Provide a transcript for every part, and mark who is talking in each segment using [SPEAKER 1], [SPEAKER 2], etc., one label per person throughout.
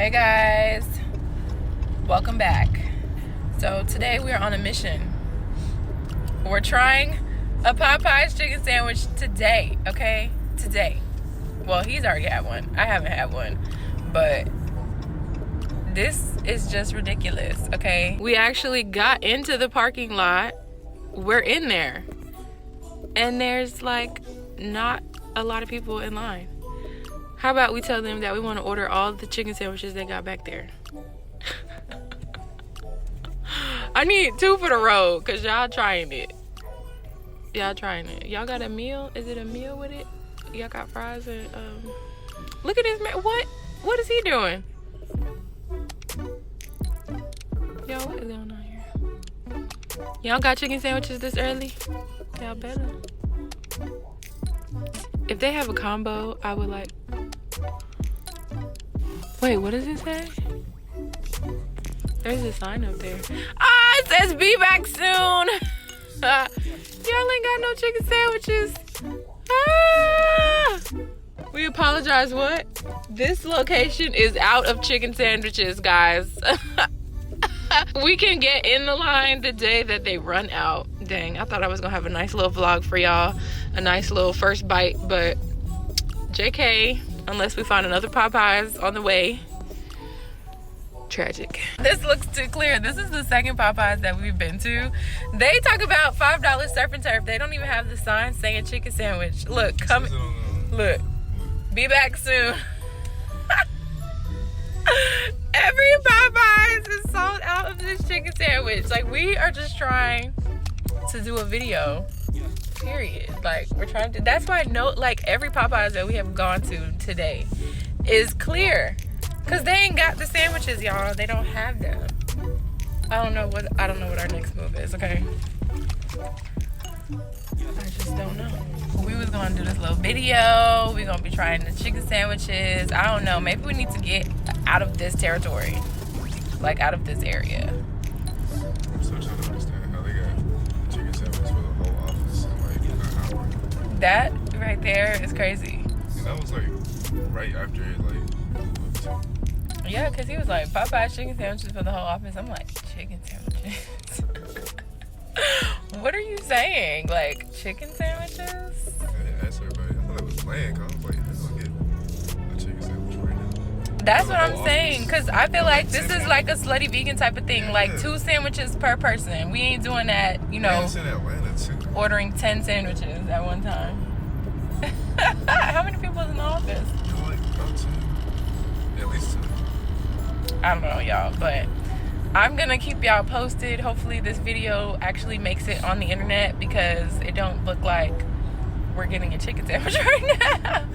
[SPEAKER 1] Hey guys, welcome back. So today we are on a mission. We're trying a Popeyes chicken sandwich today, okay? Today. Well, he's already had one. I haven't had one, but this is just ridiculous, okay? We actually got into the parking lot. We're in there, and there's like not a lot of people in line. How about we tell them that we want to order all the chicken sandwiches they got back there? I need 2 for the road because y'all trying it. Y'all trying it. Y'all got a meal? Is it a meal with it? Y'all got fries and look at this man. What is he doing? Yo, what is going on here? Y'all got chicken sandwiches this early? Y'all better. If they have a combo, I would like. Wait, what does it say? There's a sign up there. Ah, it says be back soon. Y'all ain't got no chicken sandwiches. Ah! We apologize, what? This location is out of chicken sandwiches, guys. We can get in the line the day that they run out. Dang, I thought I was gonna have a nice little vlog for y'all. A nice little first bite, but JK, unless we find another Popeyes on the way. Tragic. This looks too clear. This is the second Popeyes that we've been to. They talk about $5 surf and turf. They don't even have the sign saying chicken sandwich. Look, come. Look, be back soon. Every Popeyes is sold out of this chicken sandwich. Like, we are just trying to do a video. Period. Like, we're trying to. That's why every Popeyes that we have gone to today is clear. Cause they ain't got the sandwiches, y'all. They don't have them. I don't know what our next move is, okay? I just don't know. We was gonna do this little video. We're gonna be trying the chicken sandwiches. I don't know. Maybe we need to get out of this territory. Like, out of this area.
[SPEAKER 2] I'm still trying to understand how they got chicken sandwiches for the whole office in like an hour.
[SPEAKER 1] That right there is crazy.
[SPEAKER 2] And that was like right after it, like.
[SPEAKER 1] Yeah, because he was like, Popeyes chicken sandwiches for the whole office. I'm like, chicken sandwiches? What are you saying? Like, chicken sandwiches?
[SPEAKER 2] I asked everybody. I thought it was bland, because I was like, I'm going to get a chicken sandwich right now.
[SPEAKER 1] That's what I'm saying, because I feel like this is like a slutty vegan type of thing. Yeah. Like, 2 sandwiches per person. We ain't doing that, you know,
[SPEAKER 2] it's in Atlanta too.
[SPEAKER 1] Ordering 10 sandwiches at one time. How many people is in the office?
[SPEAKER 2] Like, about 2. At least 2.
[SPEAKER 1] I don't know, y'all, but I'm gonna keep y'all posted. Hopefully this video actually makes it on the internet, because it don't look like we're getting a chicken sandwich right now.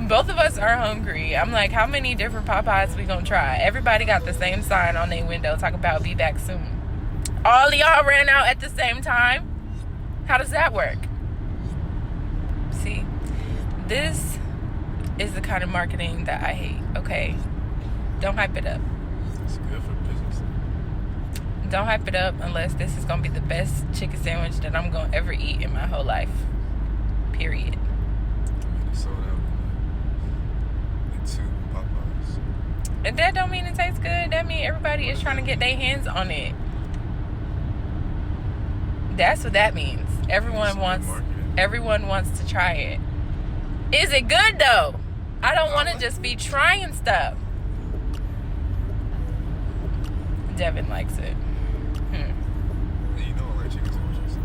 [SPEAKER 1] Both of us are hungry. I'm like, how many different Popeyes we gonna try? Everybody got the same sign on their window talking about be back soon. All of y'all ran out at the same time. How does that work? See, this is the kind of marketing that I hate, okay? Don't hype it up.
[SPEAKER 2] It's good for business.
[SPEAKER 1] Don't hype it up unless this is going to be the best chicken sandwich that I'm going to ever eat in my whole life. Period.
[SPEAKER 2] I mean, it sold out in 2 Popeyes.
[SPEAKER 1] And that don't mean it tastes good. That means everybody is trying to get their hands on it. That's what that means. Everyone wants to try it. Is it good though? I don't want to just be trying stuff. Devin likes it.
[SPEAKER 2] Yeah, you know I like chicken sandwiches.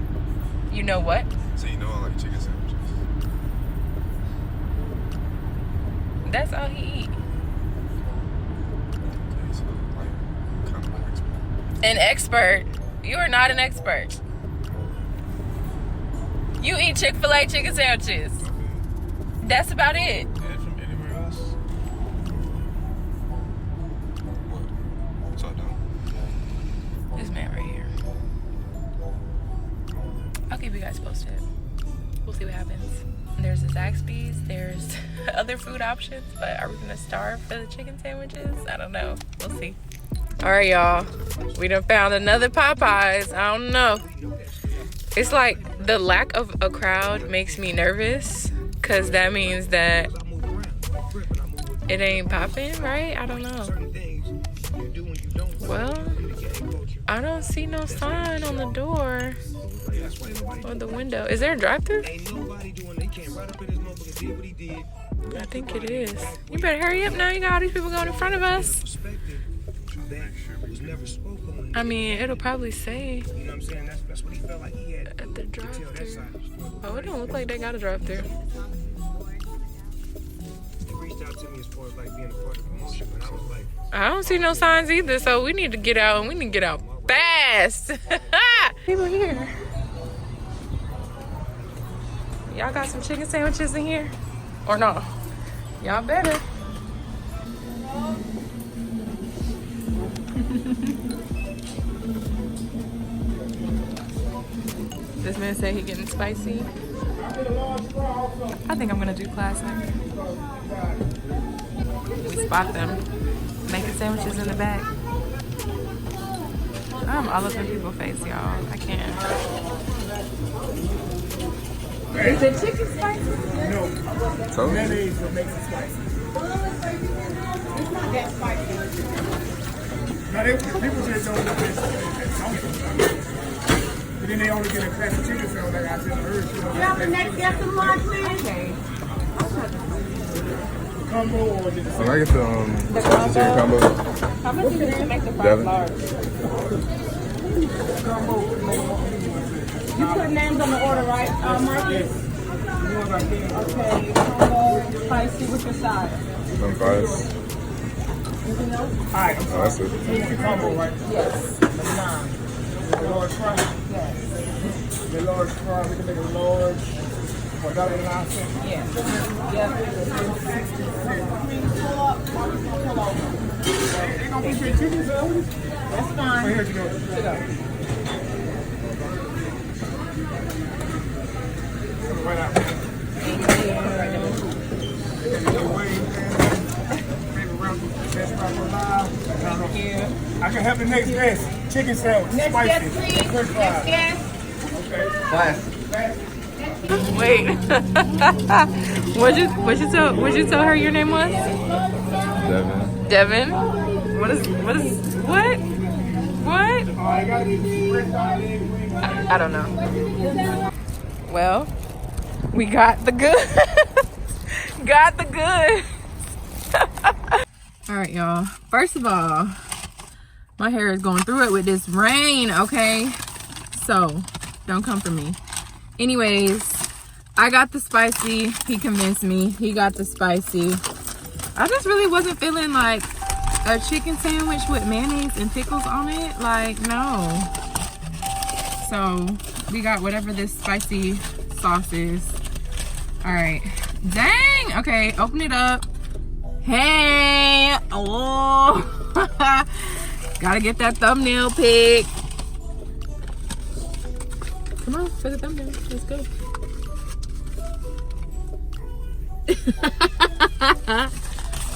[SPEAKER 1] You know what?
[SPEAKER 2] So you know I like chicken sandwiches.
[SPEAKER 1] That's all he eat.
[SPEAKER 2] Okay, so like, kind of an expert.
[SPEAKER 1] An expert? You are not an expert. You eat Chick-Fil-A chicken sandwiches.
[SPEAKER 2] Okay.
[SPEAKER 1] That's about it.
[SPEAKER 2] And from anywhere else? What? So I don't.
[SPEAKER 1] This man right here. I'll keep you guys posted. We'll see what happens. There's the Zaxby's. There's other food options, but are we gonna starve for the chicken sandwiches? I don't know. We'll see. All right, y'all. We done found another Popeyes. I don't know. It's like the lack of a crowd makes me nervous, because that means that It ain't popping, right? I don't know. Well, I don't see no sign on the door or the window. Is there a drive-thru? I think it is. You better hurry up now. You got all these people going in front of us. I mean, it'll probably say at the drive-thru. Oh, it don't look like they got a drive-thru. I don't see no signs either, so we need to get out, and we need to get out fast. People here. Y'all got some chicken sandwiches in here? Or no? Y'all better. This man said he getting spicy. I think I'm gonna do classic. Spot them. Making sandwiches in the back. I'm all up in people's face, y'all. I can't. Is the chicken spicy?
[SPEAKER 3] No.
[SPEAKER 2] So?
[SPEAKER 3] Mayonnaise will make it spicy. It's not that spicy. Now, people just don't know that something. But then they only get a classic chicken sandwich like I just heard. You have the next guest in line, please? Okay. Combo or just
[SPEAKER 2] Can I get the chicken combo?
[SPEAKER 1] How much is it to make the fries large?
[SPEAKER 4] You put names on the order, right, Marcus? Okay, combo, spicy with your side.
[SPEAKER 2] Some fries.
[SPEAKER 4] Anything else?
[SPEAKER 3] Alright, I'm
[SPEAKER 2] Oh, that's it.
[SPEAKER 3] sorry. Combo, right?
[SPEAKER 4] Yes.
[SPEAKER 3] The large fry?
[SPEAKER 4] Yes.
[SPEAKER 3] The large fry, we can make a large. $1.09.
[SPEAKER 4] Yes. Yep.
[SPEAKER 3] Ain't gonna be free chicken sandwich?
[SPEAKER 4] That's fine.
[SPEAKER 3] Here you go.
[SPEAKER 4] Sit up.
[SPEAKER 3] Right out.
[SPEAKER 4] Thank you.
[SPEAKER 3] I can have the next guest. Chicken sandwich.
[SPEAKER 4] Next
[SPEAKER 3] spicy.
[SPEAKER 4] guest, please.
[SPEAKER 3] French
[SPEAKER 4] Next
[SPEAKER 3] fries.
[SPEAKER 4] guest.
[SPEAKER 3] Okay.
[SPEAKER 1] Wait. What'd you tell her your name was?
[SPEAKER 2] Devin.
[SPEAKER 1] Devin? What? I don't know. Well, we got the good. Got the good. All right, y'all. First of all, my hair is going through it with this rain, okay? So, don't come for me. Anyways, I got the spicy. He convinced me. He got the spicy. I just really wasn't feeling like a chicken sandwich with mayonnaise and pickles on it. Like, no. So, we got whatever this spicy sauce is. All right. Dang. Okay, open it up. Hey. Oh. Gotta get that thumbnail pic. Come on, for the thumbnail. Let's go.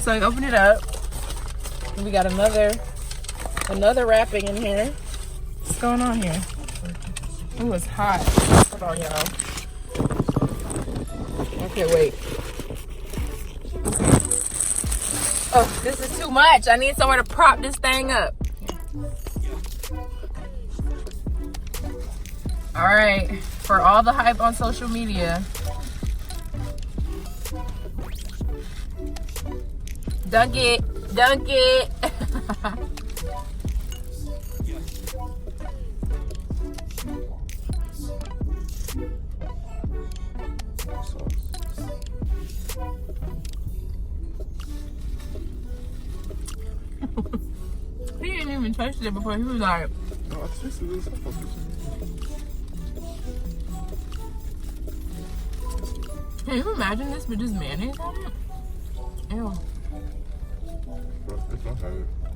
[SPEAKER 1] So I open it up. We got another wrapping in here. What's going on here? Ooh, it's hot. Hold on, y'all. Okay, wait. Oh, this is too much. I need somewhere to prop this thing up. All right, for all the hype on social media. Dunk it. He didn't even taste it before. He was like,
[SPEAKER 2] No, I tasted this.
[SPEAKER 1] can you imagine this with just mayonnaise on it? Ew.
[SPEAKER 2] It's not hot.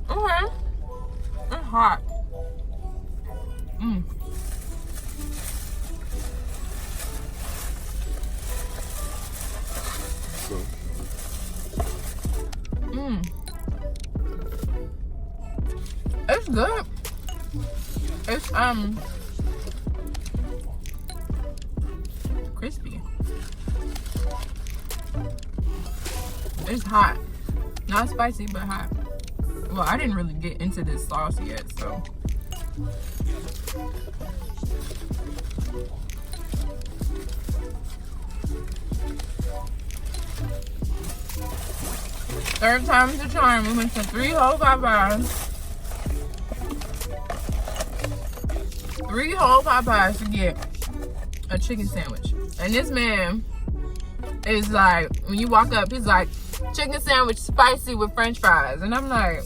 [SPEAKER 1] Okay. It's hot. Mmm.
[SPEAKER 2] So,
[SPEAKER 1] Mmm. It's good. It's crispy. It's hot. Not spicy, but hot. Well, I didn't really get into this sauce yet, so. Third time's the charm. We went to 3 whole Popeyes. 3 whole Popeyes to get a chicken sandwich. And this man is like, when you walk up, he's like, chicken sandwich spicy with french fries. And I'm like,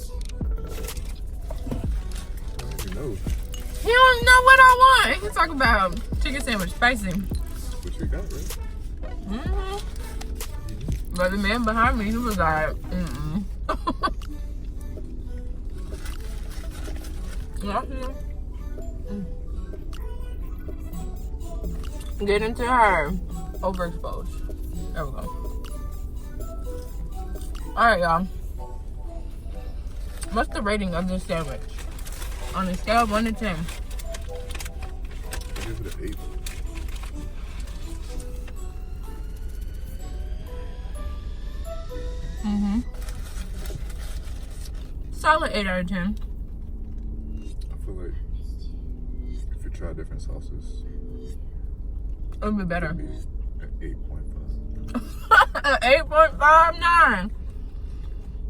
[SPEAKER 1] he don't know what I want. He talk about chicken sandwich spicy.
[SPEAKER 2] What you got, right?
[SPEAKER 1] Mm-hmm. But the man behind me, he was like, Get into her. Overexposed. There we go. Alright, y'all. What's the rating of this sandwich? On a scale of 1 to 10.
[SPEAKER 2] I give it an 8.
[SPEAKER 1] Solid 8 out of 10.
[SPEAKER 2] I feel like if you try different sauces,
[SPEAKER 1] It would be better.
[SPEAKER 2] it'd be an 8.5.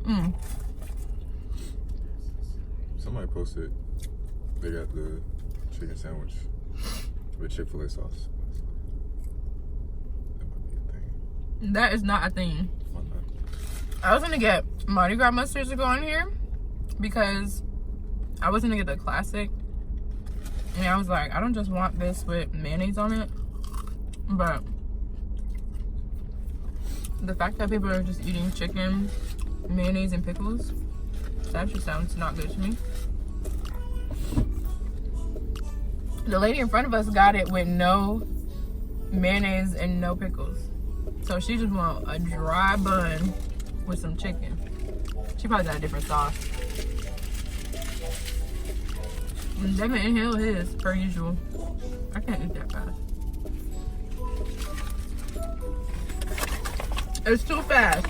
[SPEAKER 1] 8.59.
[SPEAKER 2] Somebody posted they got the chicken sandwich with Chick-Fil-A sauce. That might be a thing.
[SPEAKER 1] That is not a thing.
[SPEAKER 2] Why not?
[SPEAKER 1] I was gonna get Mardi Gras mustard to go on here because I was gonna get the classic. And I was like, I don't just want this with mayonnaise on it. But the fact that people are just eating chicken, mayonnaise, and pickles, that just sounds not good to me. The lady in front of us got it with no mayonnaise and no pickles. So she just want a dry bun with some chicken. She probably got a different sauce. And Devin inhaled his, per usual. I can't eat that fast. It's too fast.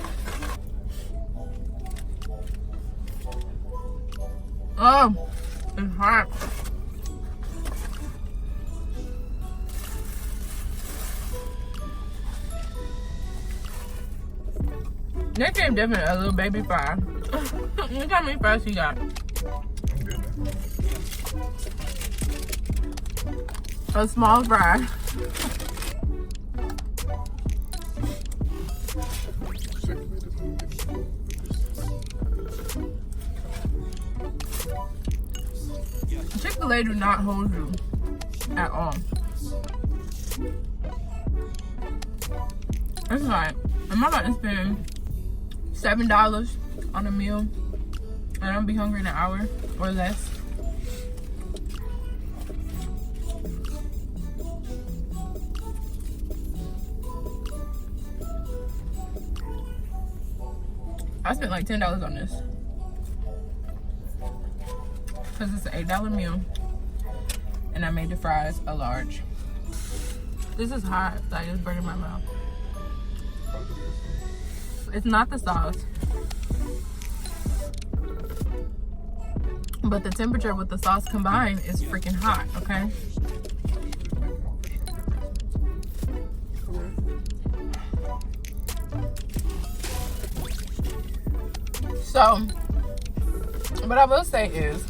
[SPEAKER 1] Oh, it's hot. They gave Devin a little baby fry. Look how many fries he got.
[SPEAKER 2] I'm good now.
[SPEAKER 1] A small fry.
[SPEAKER 2] Chick-fil-A doesn't give me food.
[SPEAKER 1] Chick-fil-A do not hold you at all. It's like, am I about to spend $7 on a meal and I'll be hungry in an hour or less? I spent like $10 on this because it's an $8 meal and I made the fries a large. This is hot, like it's burning my mouth. It's not the sauce, but the temperature with the sauce combined is freaking hot, okay? So, what I will say is,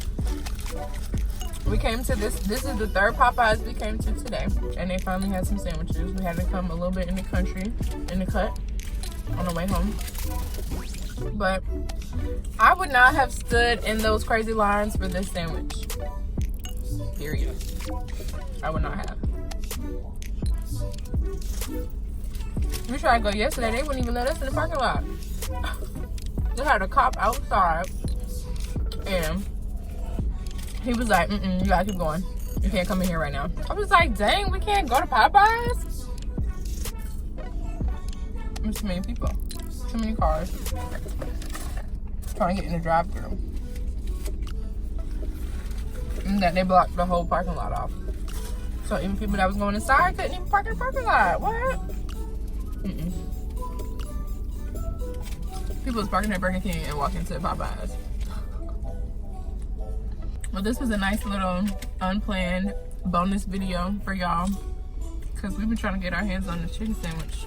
[SPEAKER 1] we came to this is the third Popeyes we came to today, and they finally had some sandwiches. We had to come a little bit in the country, in the cut, on the way home. But I would not have stood in those crazy lines for this sandwich. Period. I would not have. We tried to go yesterday, they wouldn't even let us in the parking lot. They had a cop outside, and he was like, you gotta keep going. You can't come in here right now. I was like, dang, we can't go to Popeyes? There's too many people. Too many cars. Trying to get in the drive-thru. And that they blocked the whole parking lot off. So even people that was going inside couldn't even park in the parking lot. What? People was parking at Burger King and walking to Popeyes. Well, this was a nice little unplanned bonus video for y'all because we've been trying to get our hands on the chicken sandwich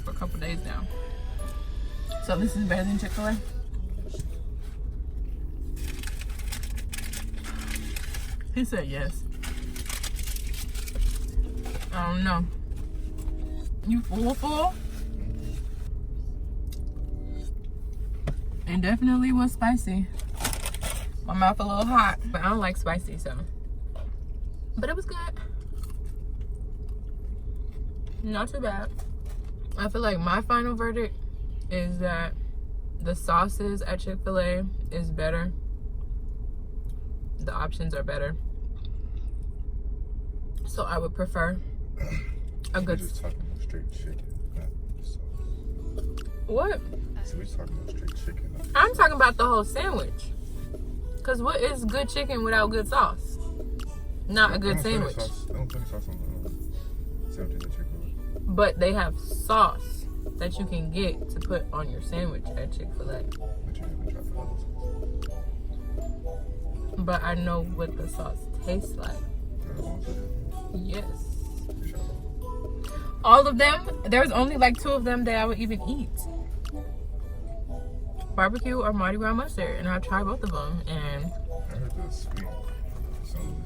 [SPEAKER 1] for a couple days now. So this is better than Chick-Fil-A. He said yes. I don't know. You full? It definitely was spicy. My mouth a little hot, but I don't like spicy, so. But it was good. Not too bad. I feel like my final verdict is that the sauces at Chick-fil-A is better. The options are better. So I would prefer a good.
[SPEAKER 2] We're just talking about straight chicken, not sauce.
[SPEAKER 1] What?
[SPEAKER 2] So we're talking about straight chicken.
[SPEAKER 1] I'm talking about the whole sandwich. Cause what is good chicken without good sauce? Not a good sandwich.
[SPEAKER 2] I don't put any sauce on the sandwich at Chick-fil-A.
[SPEAKER 1] But they have sauce that you can get to put on your sandwich at Chick-fil-A.
[SPEAKER 2] But you haven't tried the other sauce.
[SPEAKER 1] But I know what the sauce tastes like. Yes. All of them, there's only like 2 of them that I would even eat. Barbecue or Mardi Gras mustard. And I've tried both of them. And
[SPEAKER 2] I heard the sweet. Some of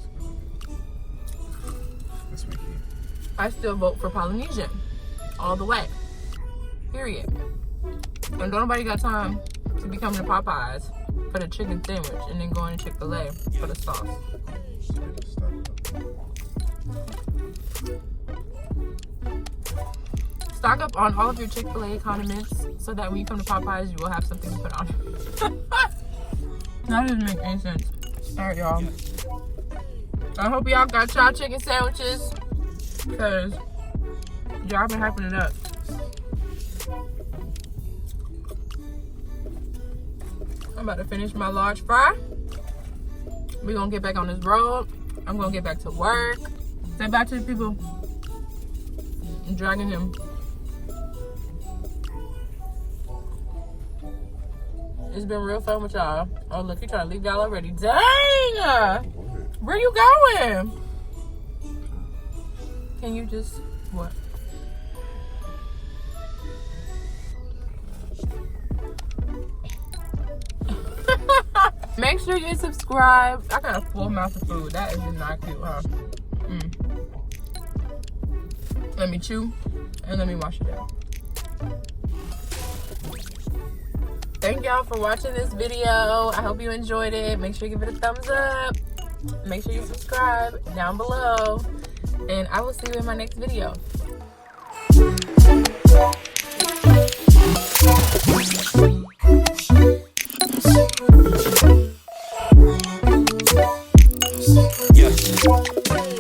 [SPEAKER 2] this sweet.
[SPEAKER 1] I still vote for Polynesian. All the way. Period. And don't nobody got time to be coming to Popeyes for the chicken sandwich and then going to Chick-fil-A for the sauce. Stock up on all of your Chick-fil-A condiments so that when you come to Popeyes, you will have something to put on. That doesn't make any sense. Alright, y'all. I hope y'all got y'all chicken sandwiches because y'all been hyping it up. I'm about to finish my large fry. We're gonna get back on this road. I'm gonna get back to work. Say bye to the people. I'm dragging him. It's been real fun with y'all. Oh, look, you trying to leave y'all already. Dang! Where you going? Can you just, what? Make sure you subscribe. I got a full mouth of food. That is just not cute, huh? Let me chew and let me wash it out. Thank y'all for watching this video. I hope you enjoyed it. Make sure you give it a thumbs up. Make sure you subscribe down below. And I will see you in my next video.
[SPEAKER 5] Yeah.